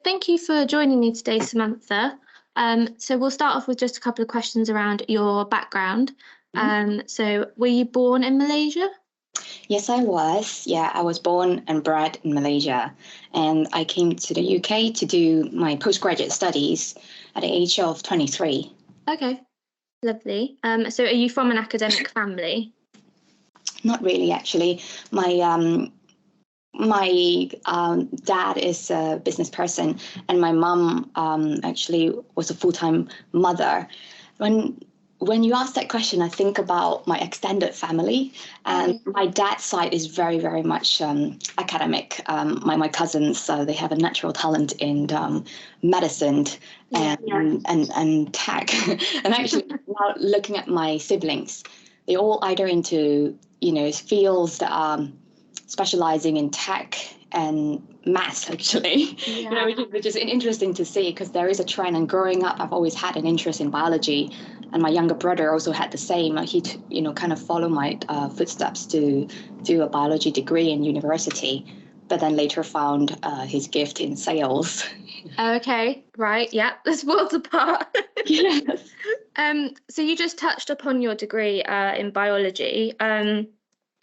Thank you for joining me today, Samantha. So we'll start off with just a couple of questions around your background. So were you born in Malaysia? Yes, I was. Yeah, I was born and bred in Malaysia. And I came to the UK to do my postgraduate studies at the age of 23. Okay, lovely. So are you from an academic family? Not really, actually. My dad is a business person, and my mum actually was a full-time mother. When you ask that question, I think about my extended family, and my dad's side is very, very much academic. My cousins, they have a natural talent in medicine and tech. And actually, now looking at my siblings, they're all either into fields that are specializing in tech and maths, actually, which is interesting to see because there is a trend. And growing up, I've always had an interest in biology, and my younger brother also had the same. He, kind of followed my footsteps to do a biology degree in university, but then later found his gift in sales. Okay, right, yeah, that's worlds apart. Yes. So you just touched upon your degree in biology.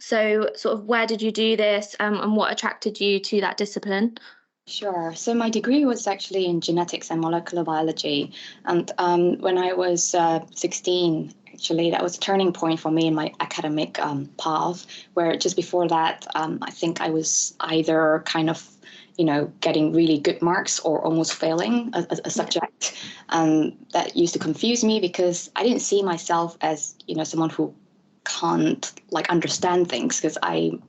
So sort of where did you do this and what attracted you to that discipline? Sure. So my degree was actually in genetics and molecular biology. And when I was 16, actually, that was a turning point for me in my academic path, where just before that, I think I was either kind of, getting really good marks or almost failing a subject. And that used to confuse me because I didn't see myself as, someone who can't understand things, because I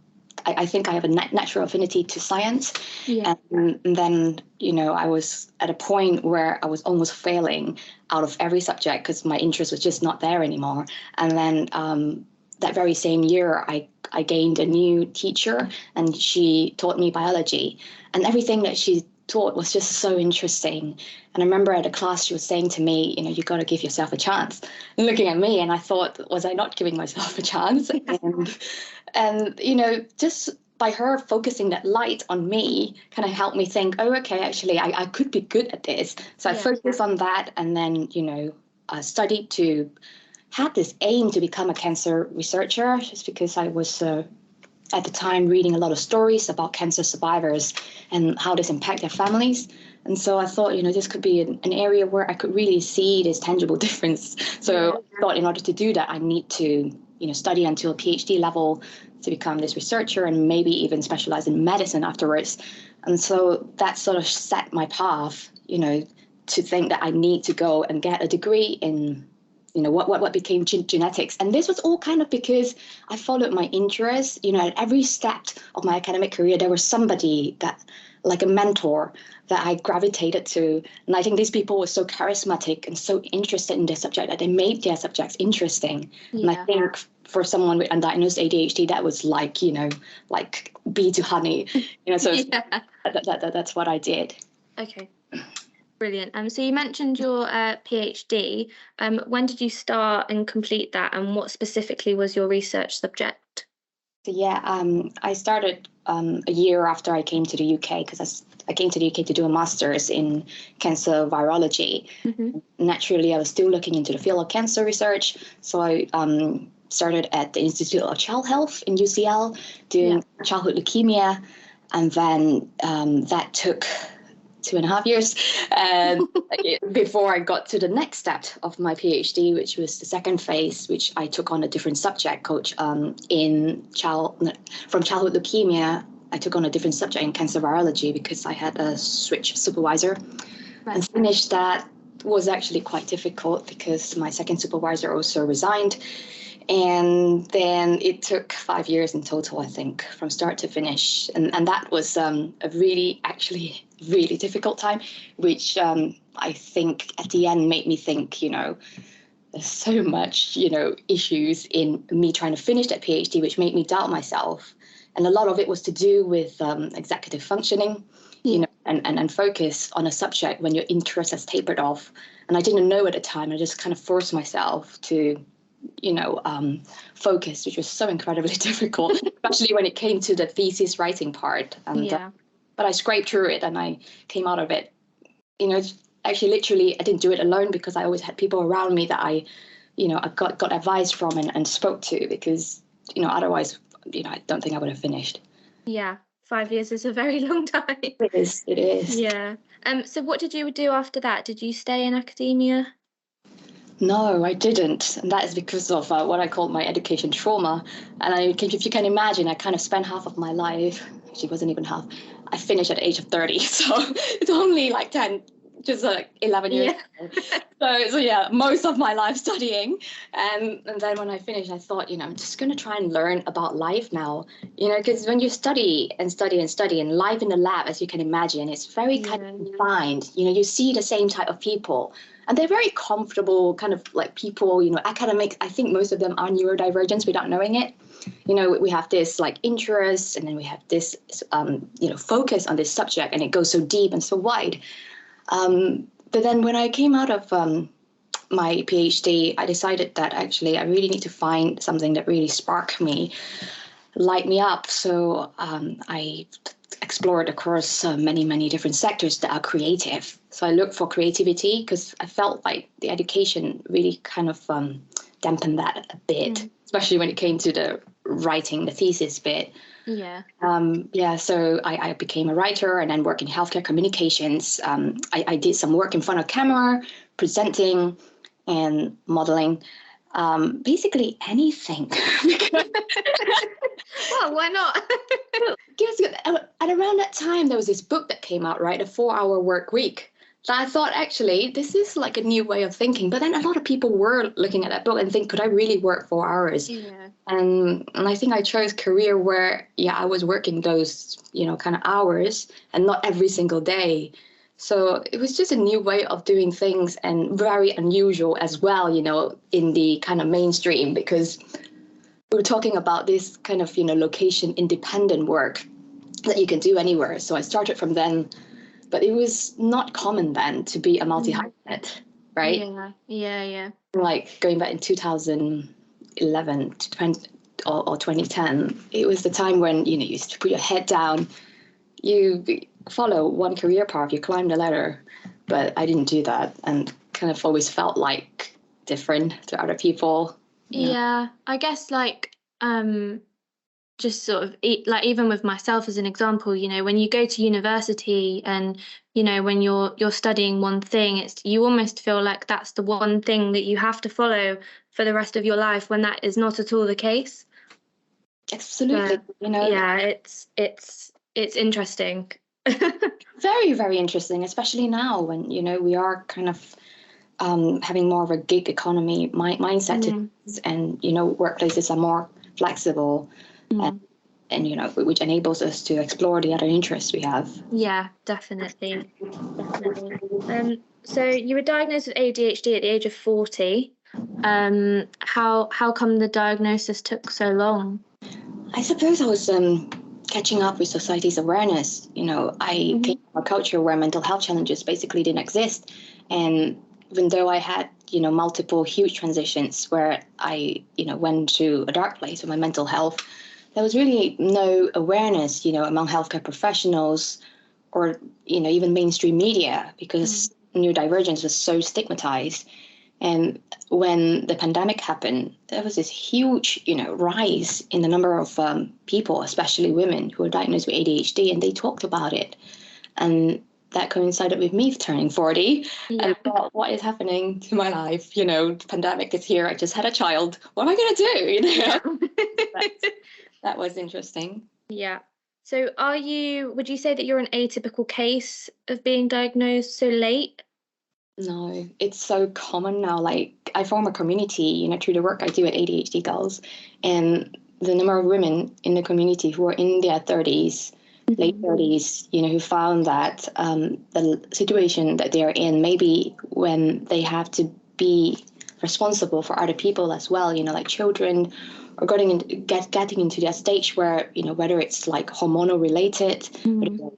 think I have a natural affinity to science. Yeah. And then, I was at a point where I was almost failing out of every subject because my interest was just not there anymore. And then that very same year, I gained a new teacher, and she taught me biology. And everything that she taught was just so interesting. And I remember at a class she was saying to me, you got to give yourself a chance. And looking at me, and I thought, was I not giving myself a chance? And just by her focusing that light on me kind of helped me think, oh, okay, actually, I could be good at this. So I focused on that, and then, studied to have this aim to become a cancer researcher, just because I was at the time reading a lot of stories about cancer survivors and how this impact their families. And so I thought, this could be an area where I could really see this tangible difference. So I thought in order to do that, I need to, study until a PhD level to become this researcher and maybe even specialize in medicine afterwards. And so that sort of set my path, to think that I need to go and get a degree in what became genetics. And this was all kind of because I followed my interests. At every step of my academic career, there was somebody that, like a mentor, that I gravitated to. And I think these people were so charismatic and so interested in their subject that they made their subjects interesting. Yeah. And I think for someone with undiagnosed ADHD, that was like bee to honey. So that's what I did. Okay. Brilliant. So you mentioned your PhD. When did you start and complete that, and what specifically was your research subject? So I started a year after I came to the UK, because I came to the UK to do a master's in cancer virology. Mm-hmm. Naturally, I was still looking into the field of cancer research, so I started at the Institute of Child Health in UCL doing childhood leukemia, and then that took 2.5 years before I got to the next step of my PhD, which was the second phase, which I took on a different subject called from childhood leukemia. I took on a different subject in cancer virology because I had a switch supervisor. Right. And finished that was actually quite difficult because my second supervisor also resigned. And then it took 5 years in total, I think, from start to finish. And that was a really difficult time, which I think at the end made me think, there's so much, issues in me trying to finish that PhD, which made me doubt myself. And a lot of it was to do with executive functioning, and focus on a subject when your interest has tapered off. And I didn't know at the time. I just kind of forced myself to focus, which was so incredibly difficult, especially when it came to the thesis writing part. And, but I scraped through it and I came out of it actually literally I didn't do it alone because I always had people around me that I got advice from and spoke to, because, otherwise, I don't think I would have finished. Yeah, 5 years is a very long time. It is. Yeah. So what did you do after that? Did you stay in academia? No, I didn't. And that is because of what I call my education trauma. And if you can imagine, I kind of spent half of my life, actually, it wasn't even half. I finished at the age of 30. So it's only like 10, just like 11 years. Yeah. So yeah, most of my life studying. And then when I finished, I thought, I'm just going to try and learn about life now, because when you study and study and study, and life in the lab, as you can imagine, it's very kind of confined. You see the same type of people. And they're very comfortable kind of like people, academics. I think most of them are neurodivergent without knowing it. We have this like interest, and then we have this, focus on this subject, and it goes so deep and so wide. But then when I came out of my PhD, I decided that actually I really need to find something that really sparked me, light me up. So I explored across many different sectors that are creative. So I looked for creativity because I felt like the education really kind of dampened that a bit, especially when it came to the writing the thesis bit. Yeah. So I became a writer and then worked in healthcare communications. I did some work in front of camera, presenting and modeling. Basically anything. Well, why not? At around that time, there was this book that came out, right? A 4-hour work week. So I thought, actually, this is like a new way of thinking. But then a lot of people were looking at that book and think, could I really work 4 hours? Yeah. And I think I chose a career where, I was working those, kind of hours, and not every single day. So it was just a new way of doing things, and very unusual as well, in the kind of mainstream, because we were talking about this kind of, location independent work that you can do anywhere. So I started from then, but it was not common then to be a multi-hyphenate, right? Yeah. Like going back in 2011 to 2010, it was the time when, you used to put your head down, you follow one career path, you climb the ladder. But I didn't do that, and kind of always felt like different to other people. Yeah, I guess just sort of like even with myself as an example, when you go to university and when you're studying one thing, you almost feel like that's the one thing that you have to follow for the rest of your life, when that is not at all the case. Absolutely. Yeah, it's interesting. Very, very interesting, especially now when we are kind of having more of a gig economy mindset, and workplaces are more flexible, and which enables us to explore the other interests we have. Yeah, definitely. So you were diagnosed with ADHD at the age of 40. How come the diagnosis took so long? I suppose I was catching up with society's awareness. I came from a culture where mental health challenges basically didn't exist, and even though I had multiple huge transitions where I went to a dark place with my mental health, there was really no awareness among healthcare professionals or even mainstream media, because neurodivergence was so stigmatized. And when the pandemic happened, there was this huge rise in the number of people, especially women, who were diagnosed with ADHD, and they talked about it. And that coincided with me turning 40. Yeah. And I thought, what is happening to my life? The pandemic is here. I just had a child. What am I going to do? That was interesting. Yeah. So would you say that you're an atypical case of being diagnosed so late? No, it's so common now. Like, I form a community, through the work I do at ADHD Girls, and the number of women in the community who are in their 30s, late 30s, who found that the situation that they are in, maybe when they have to be responsible for other people as well, like children or getting into that stage where, whether it's like hormonal related,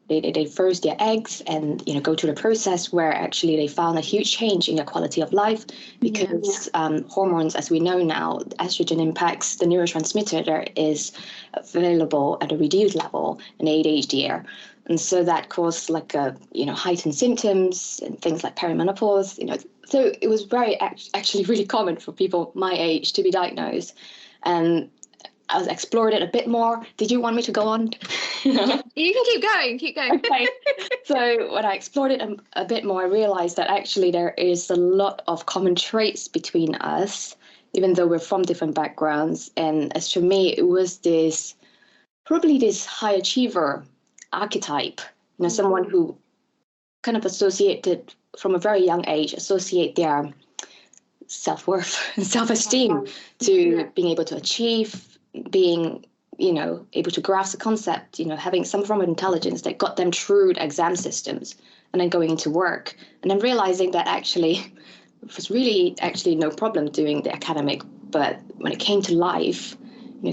they froze their eggs and, go through the process where actually they found a huge change in their quality of life because hormones, as we know now, estrogen impacts the neurotransmitter that is available at a reduced level in the ADHD era. And so that caused like heightened symptoms and things like perimenopause, So it was actually really common for people my age to be diagnosed. And I was explored it a bit more. Did you want me to go on? You can keep going. Okay. So when I explored it a bit more, I realized that actually there is a lot of common traits between us, even though we're from different backgrounds. And as for me, it was probably this high achiever archetype, someone who kind of associated from a very young age, associate their self-worth and self-esteem to being able to achieve, being, able to grasp the concept, having some form of intelligence that got them through the exam systems and then going into work. And then realizing that actually it was really actually no problem doing the academic, but when it came to life,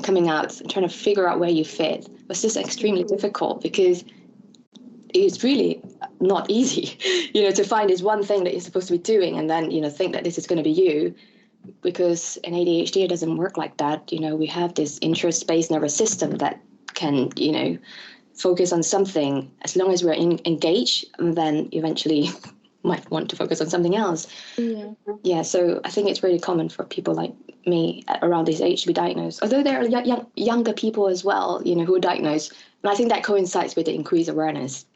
coming out and trying to figure out where you fit was just extremely difficult because it's really not easy, to find this one thing that you're supposed to be doing and then, think that this is going to be you, because in ADHD, it doesn't work like that. We have this interest-based nervous system that can, focus on something as long as we're engaged, and then eventually might want to focus on something else. Yeah, so I think it's really common for people like me around this age to be diagnosed, although there are younger people as well, who are diagnosed. And I think that coincides with the increased awareness.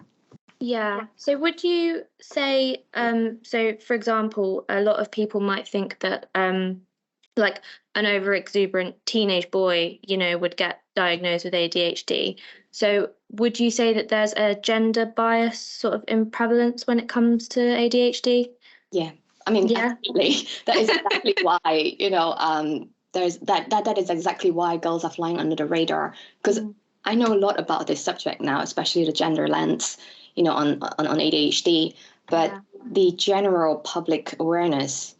Yeah. So would you say, so for example, a lot of people might think that like an over-exuberant teenage boy, would get diagnosed with ADHD. So would you say that there's a gender bias sort of in prevalence when it comes to ADHD? Yeah. I mean, absolutely. That is exactly why, there's that is exactly why girls are flying under the radar, because I know a lot about this subject now, especially the gender lens, on ADHD, but the general public awareness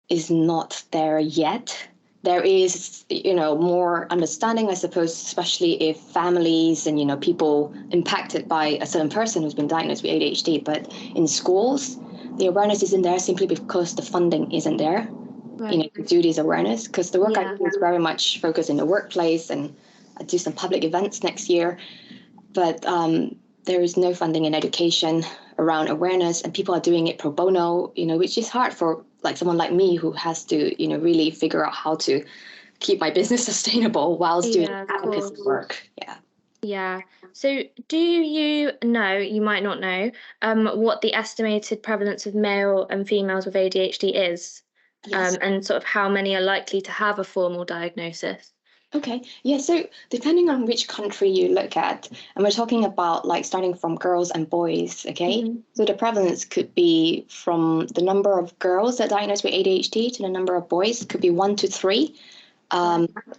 is not there yet. There is, more understanding, I suppose, especially if families and, people impacted by a certain person who's been diagnosed with ADHD. But in schools, the awareness isn't there simply because the funding isn't there, to do this awareness. Because the work I do is very much focused in the workplace, and I do some public events next year. But there is no funding in education around awareness, and people are doing it pro bono, which is hard for like someone like me who has to, really figure out how to keep my business sustainable whilst doing advocacy work. Yeah. So do you know, you might not know, what the estimated prevalence of male and females with ADHD is, and sort of how many are likely to have a formal diagnosis? Okay, yeah, so depending on which country you look at, and we're talking about like starting from girls and boys, okay? So the prevalence could be from the number of girls that are diagnosed with ADHD to the number of boys, could be 1 to 3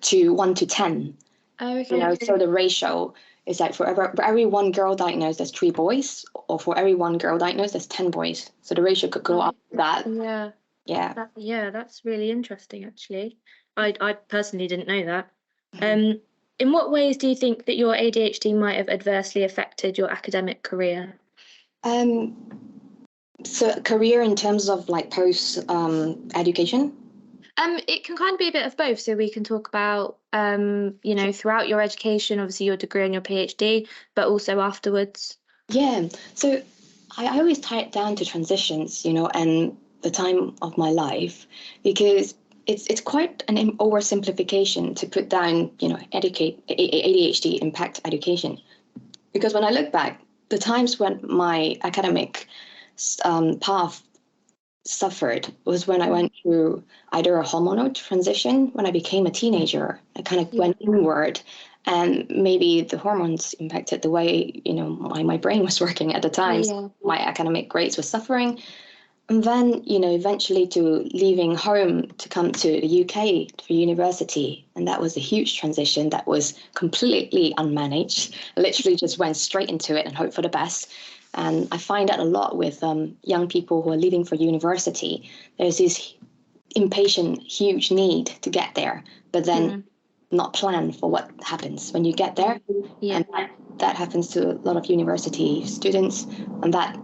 to 1 to 10. Okay. So the ratio is like for every one girl diagnosed, there's 3 boys, or for every one girl diagnosed, there's 10 boys. So the ratio could go up to that. Yeah, that's really interesting, actually. I personally didn't know that. In what ways do you think that your ADHD might have adversely affected your academic career? So career in terms of like post education? It can kind of be a bit of both. So we can talk about, throughout your education, obviously your degree and your PhD, but also afterwards. Yeah. So I always tie it down to transitions, and the time of my life, because it's quite an oversimplification to put down, ADHD impact education. Because when I look back, the times when my academic path suffered was when I went through either a hormonal transition when I became a teenager. I kind of went inward, and maybe the hormones impacted the way, my brain was working at the time. So my academic grades were suffering. And then, eventually to leaving home to come to the UK for university. And that was a huge transition that was completely unmanaged. I literally just went straight into it and hoped for the best. And I find that a lot with young people who are leaving for university. There's this impatient, huge need to get there. But then not plan for what happens when you get there. Yeah. And that happens to a lot of university students, and that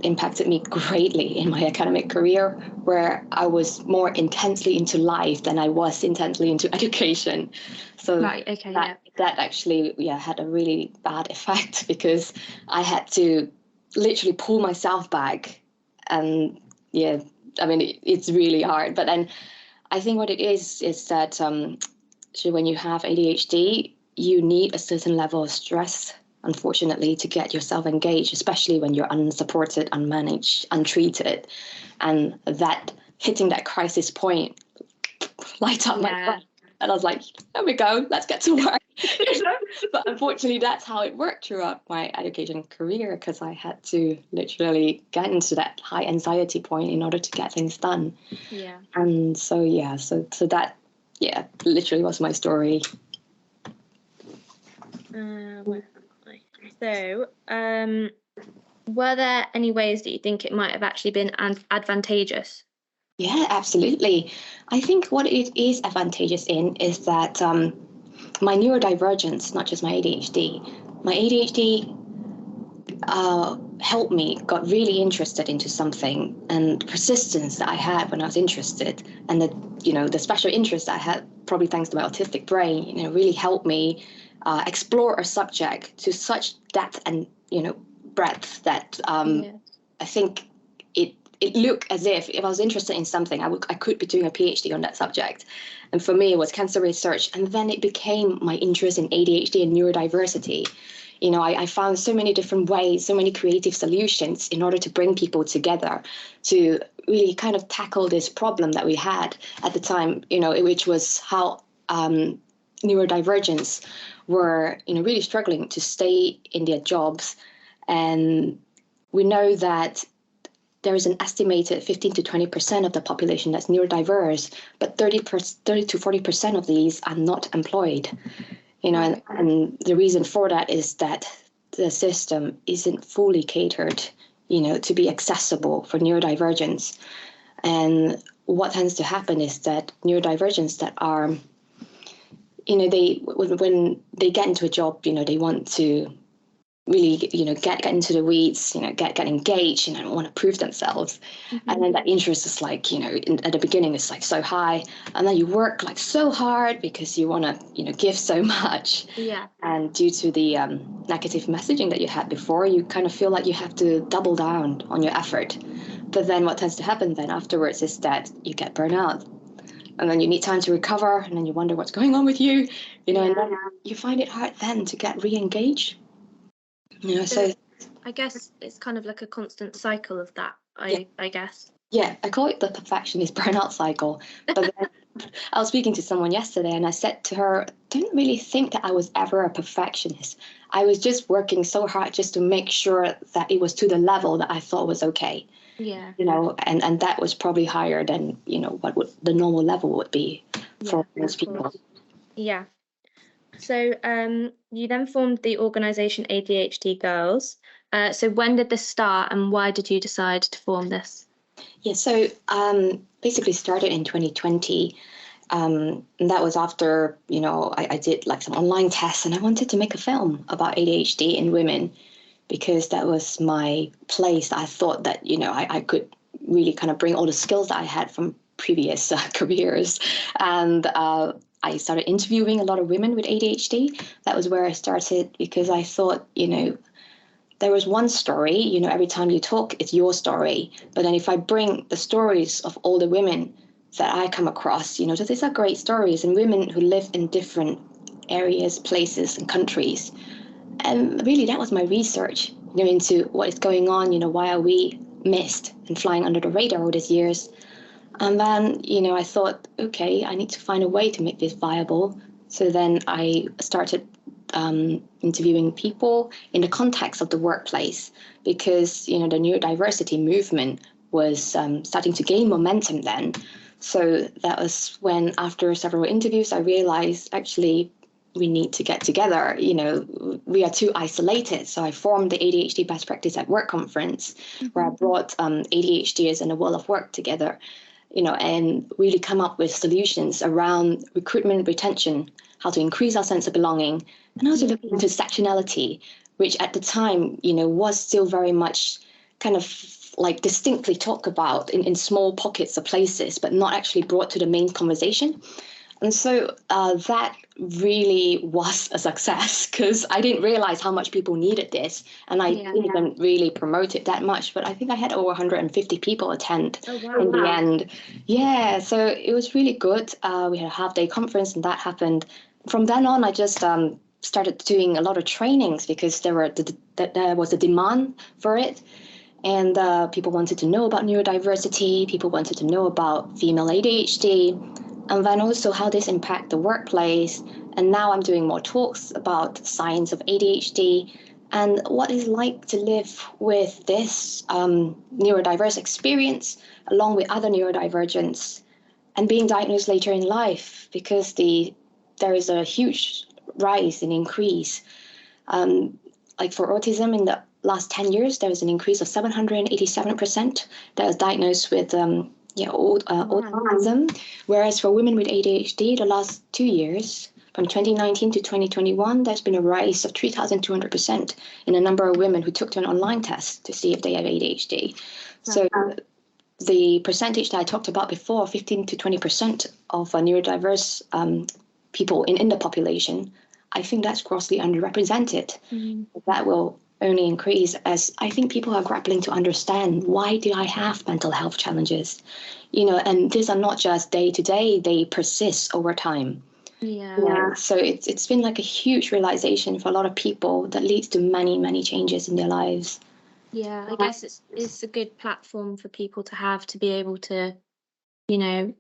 impacted me greatly in my academic career, where I was more intensely into life than I was intensely into education. So that actually had a really bad effect, because I had to literally pull myself back. And I mean, it's really hard. But then I think what it is that so when you have ADHD, you need a certain level of stress, unfortunately, to get yourself engaged, especially when you're unsupported, unmanaged, untreated. And that hitting that crisis point light up my brain. And I was like, there we go, let's get to work. But unfortunately, that's how it worked throughout my education career, because I had to literally get into that high anxiety point in order to get things done. Yeah. And so that literally was my story. So, were there any ways that you think it might have actually been advantageous? Yeah, absolutely. I think what it is advantageous in is that my neurodivergence, not just my ADHD, helped me, got really interested into something, and the persistence that I had when I was interested, and the special interest I had, probably thanks to my autistic brain, really helped me explore a subject to such depth and breadth that I think it looked as if I was interested in something, I could be doing a PhD on that subject. And for me, it was cancer research, and then it became my interest in ADHD and neurodiversity. I found so many different ways, so many creative solutions in order to bring people together to really kind of tackle this problem that we had at the time, which was how neurodivergents were, really struggling to stay in their jobs. And we know that there is an estimated 15 to 20% of the population that's neurodiverse, but 30 to 40% of these are not employed. And the reason for that is that the system isn't fully catered, to be accessible for neurodivergence. And what tends to happen is that neurodivergents that are, when they get into a job, they want to really, get into the weeds, get engaged, want to prove themselves. Mm-hmm. And then that interest is like, at the beginning it's like so high, and then you work like so hard because you want to, give so much. Yeah. And due to the negative messaging that you had before, you kind of feel like you have to double down on your effort. But then what tends to happen then afterwards is that you get burnout. And then you need time to recover, and then you wonder what's going on with you, and then you find it hard then to get re-engaged. So I guess it's kind of like a constant cycle of that, I guess. Yeah, I call it the perfectionist burnout cycle. But then I was speaking to someone yesterday, and I said to her, I don't really think that I was ever a perfectionist. I was just working so hard just to make sure that it was to the level that I thought was okay. Yeah. And that was probably higher than, what the normal level would be for most people. Yeah. So you then formed the organisation ADHD Girls. So when did this start, and why did you decide to form this? Yeah, so basically started in 2020. And that was after, I did like some online tests, and I wanted to make a film about ADHD in women, because that was my place. I thought that, I could really kind of bring all the skills that I had from previous careers. And I started interviewing a lot of women with ADHD. That was where I started, because I thought, there was one story, every time you talk, it's your story. But then if I bring the stories of all the women that I come across, so these are great stories, and women who live in different areas, places, and countries. And really, that was my research, into what is going on, why are we missed and flying under the radar all these years. And then, I thought, okay, I need to find a way to make this viable. So then I started interviewing people in the context of the workplace, because, the neurodiversity movement was starting to gain momentum then. So that was when, after several interviews, I realized actually we need to get together. We are too isolated. So I formed the ADHD Best Practice at Work conference, where I brought ADHDers in the world of work together. and really come up with solutions around recruitment, retention, how to increase our sense of belonging, and also looking into sectionality, which at the time, was still very much kind of like distinctly talked about in small pockets of places, but not actually brought to the main conversation. And so that really was a success, because I didn't realize how much people needed this. And I didn't really promote it that much, but I think I had over 150 people attend in the end. Yeah, so it was really good. We had a half-day conference and that happened. From then on, I just started doing a lot of trainings because there was a demand for it. And people wanted to know about neurodiversity. People wanted to know about female ADHD. And then also how this impact the workplace. And now I'm doing more talks about science of ADHD and what it's like to live with this neurodiverse experience along with other neurodivergence and being diagnosed later in life, because there is a huge rise and increase. Like for autism, in the last 10 years, there was an increase of 787% that was diagnosed with autism, whereas for women with ADHD, the last 2 years, from 2019 to 2021, there's been a rise of 3,200% in the number of women who took an online test to see if they have ADHD. So the percentage that I talked about before, 15 to 20% of neurodiverse people in the population, I think that's grossly underrepresented. That will only increase as I think people are grappling to understand, why do I have mental health challenges? And these are not just day to day, they persist over time. Yeah. So it's been like a huge realization for a lot of people that leads to many, many changes in their lives. Yeah, I guess it's a good platform for people to have, to be able to, you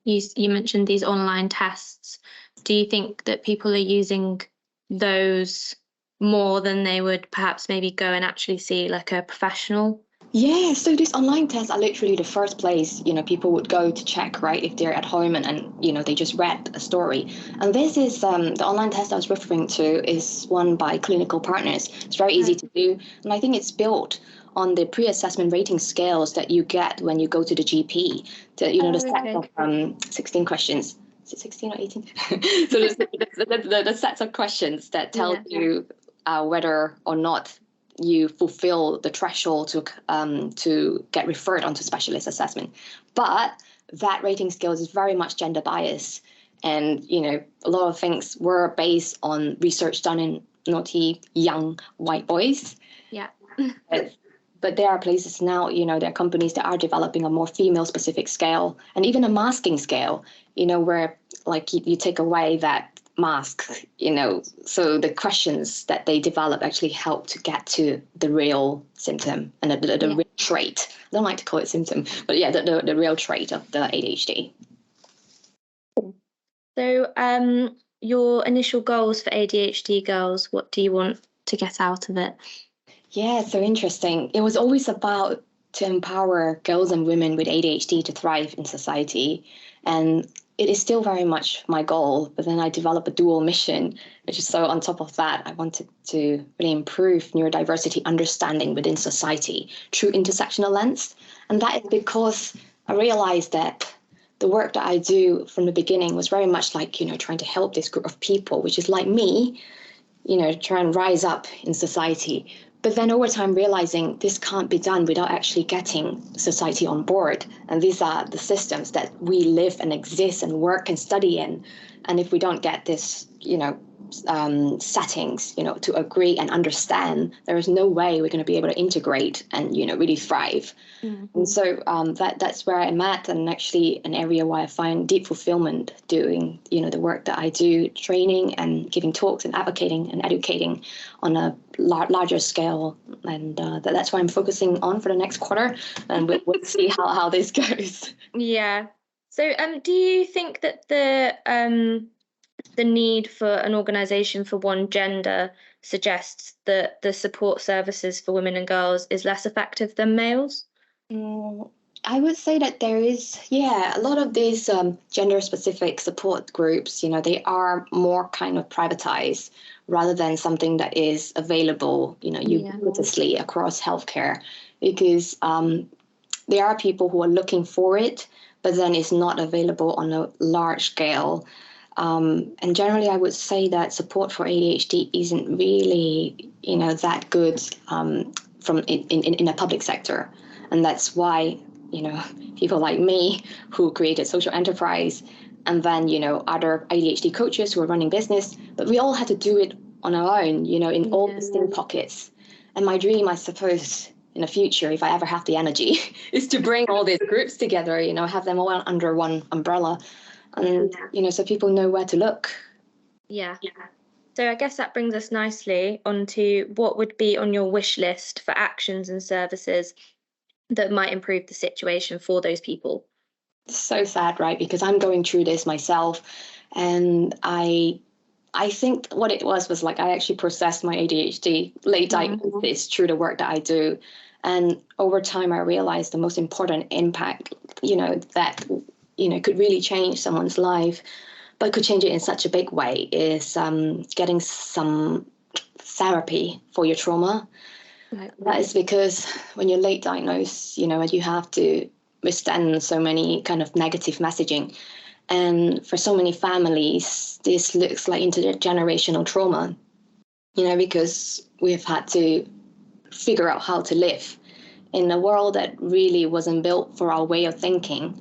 mentioned these online tests. Do you think that people are using those more than they would perhaps maybe go and actually see like a professional? Yeah, so these online tests are literally the first place, people would go to check, right, if they're at home and they just read a story. And this is the online test I was referring to is one by Clinical Partners. It's very easy to do. And I think it's built on the pre-assessment rating scales that you get when you go to the GP, the set of 16 questions. Is it 16 or 18? So the sets of questions that tell you whether or not you fulfill the threshold to get referred onto specialist assessment. But that rating scale is very much gender biased. And, a lot of things were based on research done in naughty young white boys. Yeah. But there are places now, there are companies that are developing a more female-specific scale and even a masking scale, where like you take away that mask, so the questions that they develop actually help to get to the real symptom and the real trait. I don't like to call it symptom, but the real trait of the ADHD. So your initial goals for ADHD Girls, what do you want to get out of it? Yeah, so interesting. It was always about to empower girls and women with ADHD to thrive in society. And it is still very much my goal, but then I developed a dual mission, which is so on top of that, I wanted to really improve neurodiversity understanding within society through intersectional lens. And that is because I realized that the work that I do from the beginning was very much like, trying to help this group of people, which is like me, try and rise up in society. But then over time, realizing this can't be done without actually getting society on board. And these are the systems that we live and exist and work and study in. And if we don't get this, settings, to agree and understand, there is no way we're going to be able to integrate and, really thrive. Mm-hmm. And so that's where I'm at, and actually an area where I find deep fulfillment doing, the work that I do, training and giving talks and advocating and educating on a larger scale. And that's what I'm focusing on for the next quarter. And we'll see how this goes. Yeah. So do you think that the need for an organisation for one gender suggests that the support services for women and girls is less effective than males? I would say that there is, a lot of these gender-specific support groups, they are more kind of privatized rather than something that is available, ubiquitously across healthcare, because there are people who are looking for it, but then it's not available on a large scale. And generally, I would say that support for ADHD isn't really, that good in the public sector. And that's why, people like me who created social enterprise, and then, other ADHD coaches who are running business, but we all had to do it on our own, in all distinct pockets. And my dream, I suppose, in the future, if I ever have the energy, is to bring all these groups together, have them all under one umbrella. And, so people know where to look. Yeah. So I guess that brings us nicely onto what would be on your wish list for actions and services that might improve the situation for those people. It's so sad, right? Because I'm going through this myself, and I think what it was like I actually processed my ADHD late diagnosis through the work that I do. And over time, I realized the most important impact, that, could really change someone's life, but could change it in such a big way, is getting some therapy for your trauma. Right. That is because when you're late diagnosed, you have to withstand so many kind of negative messaging. And for so many families, this looks like intergenerational trauma, because we've had to figure out how to live in a world that really wasn't built for our way of thinking,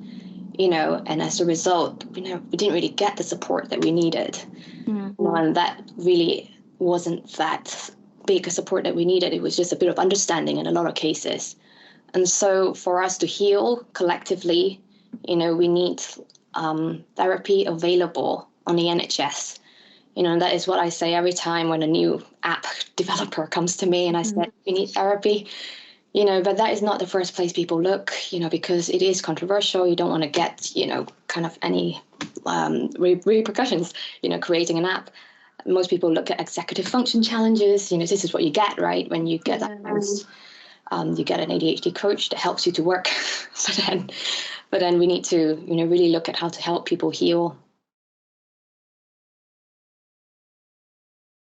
and as a result, we didn't really get the support that we needed. And that really wasn't that big a support that we needed. It was just a bit of understanding in a lot of cases. And so for us to heal collectively, we need therapy available on the NHS. And that is what I say every time when a new app developer comes to me and I said, we need therapy, but that is not the first place people look, because it is controversial. You don't want to get, kind of any repercussions, creating an app. Most people look at executive function challenges. This is what you get, right? When you get diagnosed, you get an ADHD coach that helps you to work. But then we need to, really look at how to help people heal